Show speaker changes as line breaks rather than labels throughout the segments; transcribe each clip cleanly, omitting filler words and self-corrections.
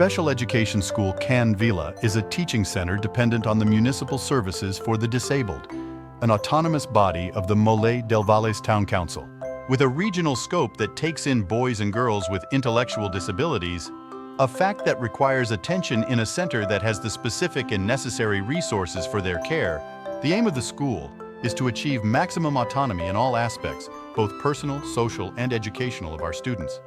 Special education school Can Vila is a teaching center dependent on the Municipal Services for the Disabled, an autonomous body of the Mollet del Vallès Town Council. With a regional scope that takes in boys and girls with intellectual disabilities, a fact that requires attention in a center that has the specific and necessary resources for their care, the aim of the school is to achieve maximum autonomy in all aspects, both personal, social, and educational, of our students.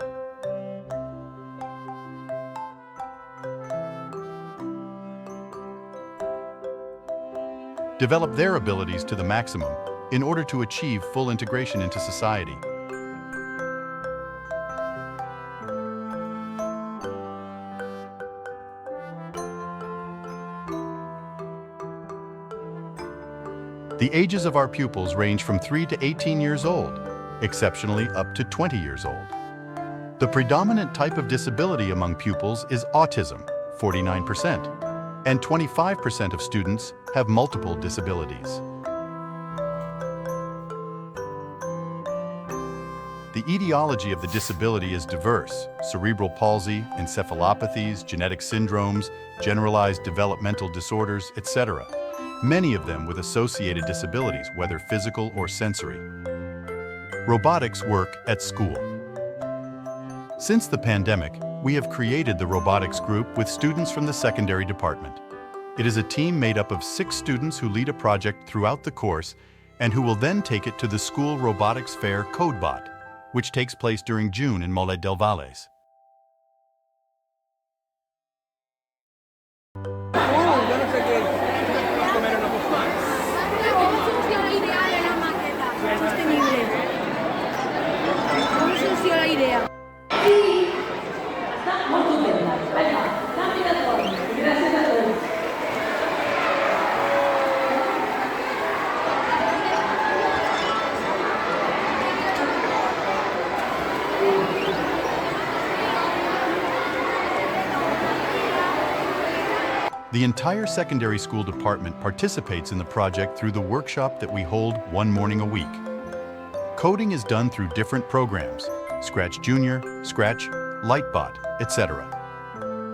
Develop their abilities to the maximum in order to achieve full integration into society. The ages of our pupils range from 3 to 18 years old, exceptionally up to 20 years old. The predominant type of disability among pupils is autism, 49%, and 25% of students have multiple disabilities. The etiology of the disability is diverse: cerebral palsy, encephalopathies, genetic syndromes, generalized developmental disorders, etc. Many of them with associated disabilities, whether physical or sensory. Robotics work at school. Since the pandemic, we have created the robotics group with students from the secondary department. It is a team made up of 6 students who lead a project throughout the course and who will then take it to the school robotics fair CodeBot, which takes place during June in Mollet del Vallès. The entire secondary school department participates in the project through the workshop that we hold one morning a week. Coding is done through different programs, Scratch Junior, Scratch, Lightbot, etc.,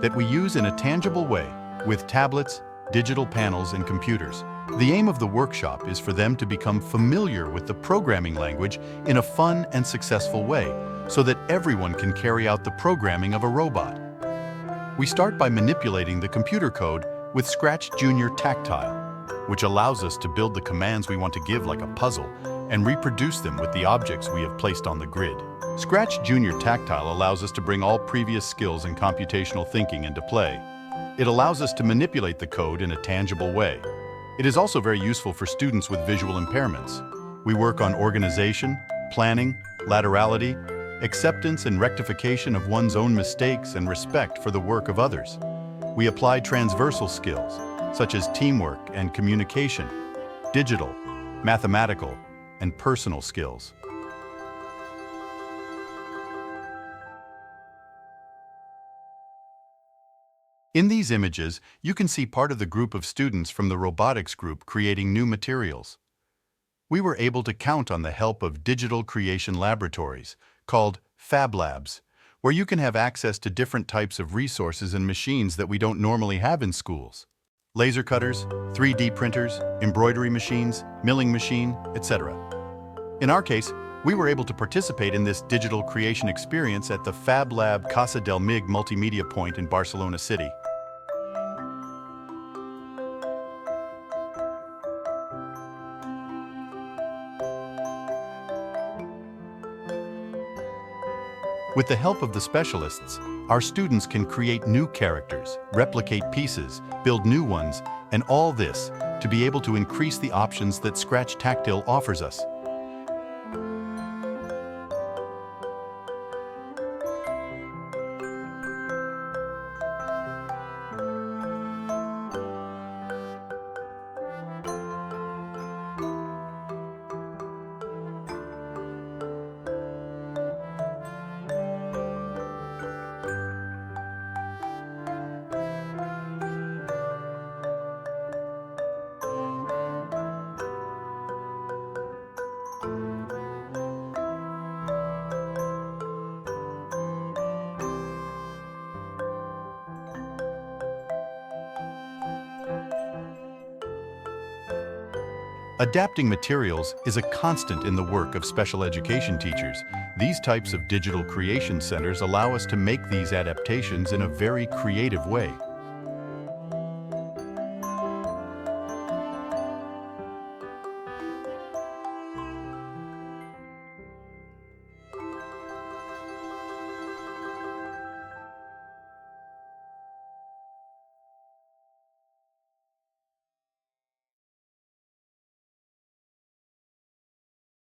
that we use in a tangible way with tablets, digital panels, and computers. The aim of the workshop is for them to become familiar with the programming language in a fun and successful way so that everyone can carry out the programming of a robot. We start by manipulating the computer code with Scratch Junior Tactile, which allows us to build the commands we want to give like a puzzle and reproduce them with the objects we have placed on the grid. Scratch Junior Tactile allows us to bring all previous skills in computational thinking into play. It allows us to manipulate the code in a tangible way. It is also very useful for students with visual impairments. We work on organization, planning, laterality, acceptance and rectification of one's own mistakes, and respect for the work of others. We apply transversal skills, such as teamwork and communication, digital, mathematical, and personal skills. In these images, you can see part of the group of students from the robotics group creating new materials. We were able to count on the help of digital creation laboratories, called FabLabs, where you can have access to different types of resources and machines that we don't normally have in schools. Laser cutters, 3D printers, embroidery machines, milling machine, etc. In our case, we were able to participate in this digital creation experience at the FabLab Casa del Mig multimedia point in Barcelona City. With the help of the specialists, our students can create new characters, replicate pieces, build new ones, and all this to be able to increase the options that Scratch Tactile offers us. Adapting materials is a constant in the work of special education teachers. These types of digital creation centers allow us to make these adaptations in a very creative way.